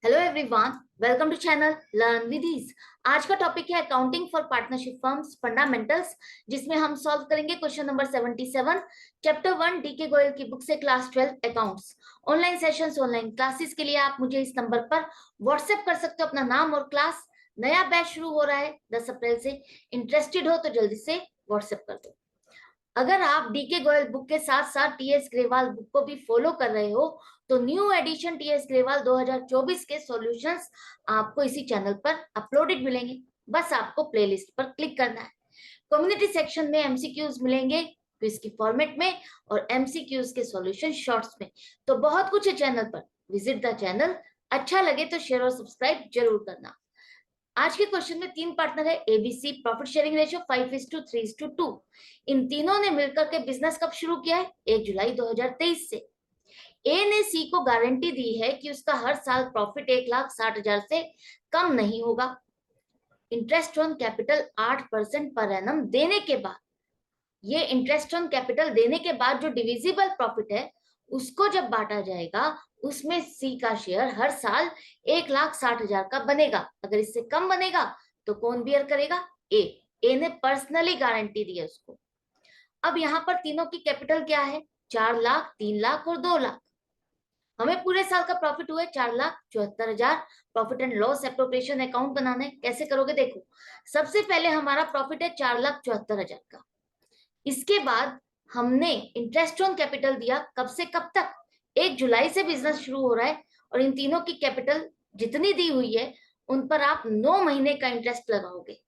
Hello everyone, welcome to channel learn with ease. आज का topic है accounting for partnership firms fundamentals, जिसमें हम सॉल्व करेंगे question number 77 chapter 1 DK Goyal की बुक से class 12 accounts. Online sessions, online classes के लिए आप मुझे इस नंबर पर व्हाट्सएप कर सकते हो अपना नाम और क्लास। नया बैच शुरू हो रहा है 10 अप्रैल से। इंटरेस्टेड हो तो जल्दी से व्हाट्सएप कर दो। अगर आप डीके गोयल बुक के साथ साथ टीएस ग्रेवाल बुक को भी फॉलो कर रहे हो तो न्यू एडिशन टीएस ग्रेवाल 2024 के सॉल्यूशंस आपको इसी चैनल पर अपलोडेड मिलेंगे। बस आपको प्लेलिस्ट पर क्लिक करना है। कम्युनिटी सेक्शन में एमसीक्यूज मिलेंगे क्विज की फॉर्मेट में और एमसीक्यूज के सॉल्यूशन शॉर्ट्स में। तो बहुत कुछ है चैनल पर, विजिट द चैनल। अच्छा लगे तो शेयर और सब्सक्राइब जरूर करना। आज के क्वेश्चन में 3 पार्टनर है एबीसी, प्रॉफिट शेयरिंग रेशियो 5:3:2। इन तीनों ने मिलकर के बिजनेस कब शुरू किया है? 1 जुलाई 2023 से। ए ने सी को गारंटी दी है कि उसका हर साल प्रॉफिट 1,60,000 से कम नहीं होगा। Interest on capital 8% per annum देने के बाद, ये इंटरेस्ट ऑन कैपिटल देने के बाद जो डिविजिबल प्रॉफिट है उसको जब बांटा जाएगा उसमें सी का शेयर हर साल 1,60,000 का बनेगा। अगर इससे कम बनेगा तो कौन बियर करेगा? ए ने पर्सनली गारंटी दी है उसको। अब यहाँ पर तीनों की कैपिटल क्या है? 4 लाख, 3 लाख और 2 लाख। हमें पूरे साल का प्रॉफिट हुआ है 4,74,000। Profit and loss appropriation account बनाना है। कैसे करोगे? देखो, सबसे पहले हमारा प्रॉफिट है 4,74,000 का। इसके बाद हमने इंटरेस्ट ऑन कैपिटल दिया कब से कब तक? 1 जुलाई से बिजनेस शुरू हो रहा है और इन तीनों की कैपिटल जितनी दी हुई है उन पर आप 9 महीने का इंटरेस्ट लगाओगे।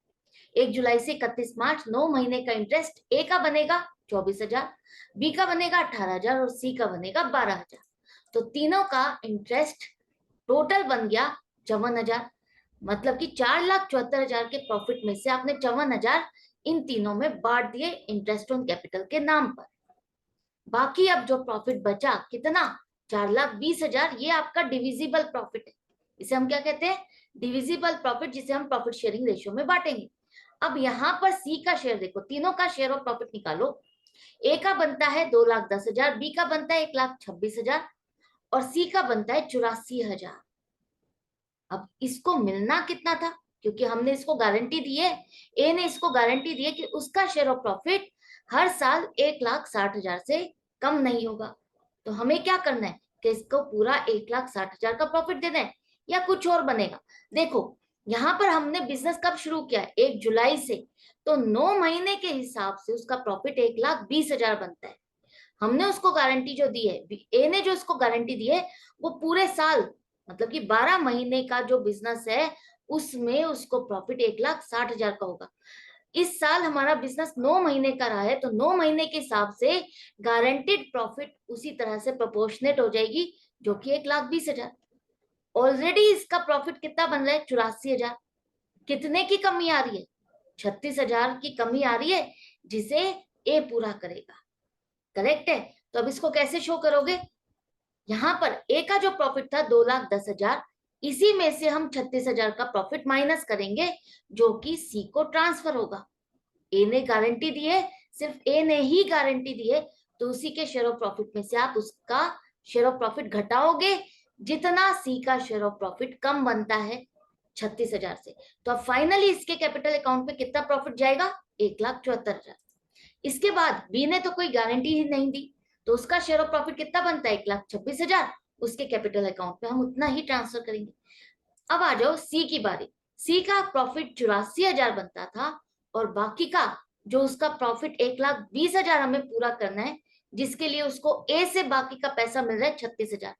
1 जुलाई से 31 मार्च 9 महीने का इंटरेस्ट। ए का बनेगा 24,000, बी का बनेगा 18,000 और सी का बनेगा 12,000। तो तीनों का इंटरेस्ट टोटल बन गया 54,000। मतलब कि 4,74,000 के प्रॉफिट में से आपने 54,000 इन तीनों में बांट दिए इंटरेस्ट ऑन कैपिटल के नाम पर। बाकी अब जो प्रॉफिट बचा कितना? 4,20,000। ये आपका डिविजिबल प्रॉफिट है। इसे हम क्या कहते हैं? डिविजिबल प्रॉफिट, जिसे हम प्रॉफिट शेयरिंग रेशियो में बांटेंगे। अब यहाँ पर सी का शेयर देखो, तीनों का शेयर ऑफ प्रॉफिट निकालो। ए का बनता है 2,10,000, बी का बनता है 1,26,000 और सी का बनता है 84,000। अब इसको मिलना कितना था? क्योंकि हमने इसको गारंटी दी है, ए ने इसको गारंटी दी है कि उसका शेयर ऑफ प्रॉफिट हर साल 1,60,000 से कम नहीं होगा। तो हमें क्या करना है कि इसको पूरा 1,60,000 का प्रॉफिट देना है या कुछ और बनेगा? देखो, यहाँ पर हमने बिजनेस कब शुरू किया है? 1 जुलाई से। तो 9 महीने के हिसाब से उसका प्रॉफिट 1,20,000 बनता है। हमने उसको गारंटी जो दी है, ए ने जो उसको गारंटी दी है, वो पूरे साल मतलब कि 12 महीने का जो बिजनेस है उसमें उसको प्रॉफिट 1,60,000 का होगा। इस साल हमारा बिजनेस 9 महीने का रहा है तो 9 महीने के हिसाब से गारंटेड प्रॉफिट उसी तरह से प्रोपोर्शनेट हो जाएगी, जो कि 1,20,000। ऑलरेडी इसका प्रॉफिट कितना बन रहा है? 84,000। कितने की कमी आ रही है? 36,000 की कमी आ रही है, जिसे ए पूरा करेगा। करेक्ट है। तो अब इसको कैसे शो करोगे? यहाँ पर ए का जो प्रॉफिट था 2,10,000, इसी में से हम 36,000 का प्रॉफिट माइनस करेंगे, जो कि सी को ट्रांसफर होगा। ए ने गारंटी दी है, सिर्फ ए ने ही गारंटी दी है, तो उसी के शेयर ऑफ प्रॉफिट में से आप उसका शेयर ऑफ प्रॉफिट घटाओगे, जितना सी का शेयर ऑफ प्रॉफिट कम बनता है 36,000 से। तो अब फाइनली इसके कैपिटल अकाउंट में कितना प्रॉफिट जाएगा? 1,74,000। इसके बाद बी ने तो कोई गारंटी ही नहीं दी, तो उसका शेयर ऑफ प्रॉफिट कितना बनता है? 1,26,000। उसके कैपिटल अकाउंट में हम उतना ही ट्रांसफर करेंगे। अब आ जाओ सी की बारी। सी का प्रॉफिट 84,000 बनता था और बाकी का जो उसका प्रॉफिट 1,20,000 हमें पूरा करना है, जिसके लिए उसको ए से बाकी का पैसा मिल रहा है 36,000।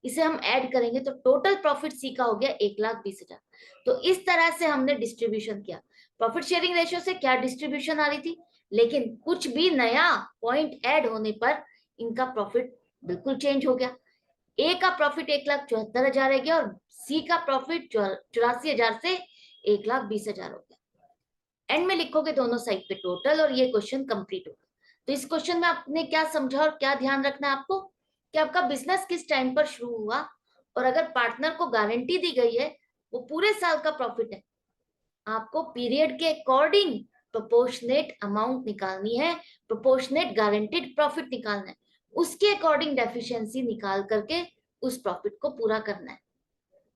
इसे हम ऐड करेंगे तो टोटल प्रॉफिट सी का हो गया 1,20,000। तो इस तरह से हमने डिस्ट्रीब्यूशन किया। प्रॉफिट शेयरिंग रेशियो से क्या डिस्ट्रीब्यूशन आ रही थी, लेकिन कुछ भी नया पॉइंट ऐड होने पर इनका प्रॉफिट बिल्कुल चेंज हो गया। ए का प्रॉफिट 1,74,000 रह गया और सी का प्रॉफिट 84,000 से 1,20,000 हो गया। एंड में लिखोगे दोनों साइड पे टोटल और ये क्वेश्चन कंप्लीट होगा। तो इस क्वेश्चन में आपने क्या समझा और क्या ध्यान रखना है आपको, कि आपका बिजनेस किस टाइम पर शुरू हुआ और अगर पार्टनर को गारंटी दी गई है वो पूरे साल का प्रॉफिट है, आपको पीरियड के अकॉर्डिंग प्रोपोर्शनेट अमाउंट निकालनी है, प्रोपोर्शनेट गारंटेड प्रॉफिट निकालना है, उसके अकॉर्डिंग डेफिशिएंसी निकाल करके उस प्रॉफिट को पूरा करना है।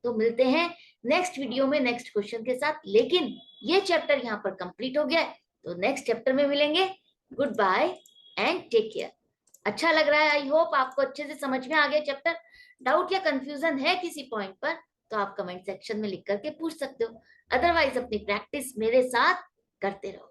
तो मिलते हैं नेक्स्ट वीडियो में नेक्स्ट क्वेश्चन के साथ, लेकिन ये चैप्टर यहाँ पर कंप्लीट हो गया है, तो नेक्स्ट चैप्टर में मिलेंगे। Goodbye and take care. अच्छा लग रहा है, आई होप आपको अच्छे से समझ में आ गया चैप्टर। डाउट या कंफ्यूजन है किसी पॉइंट पर तो आप कमेंट सेक्शन में लिख करके पूछ सकते हो, अदरवाइज अपनी प्रैक्टिस मेरे साथ करते रहो।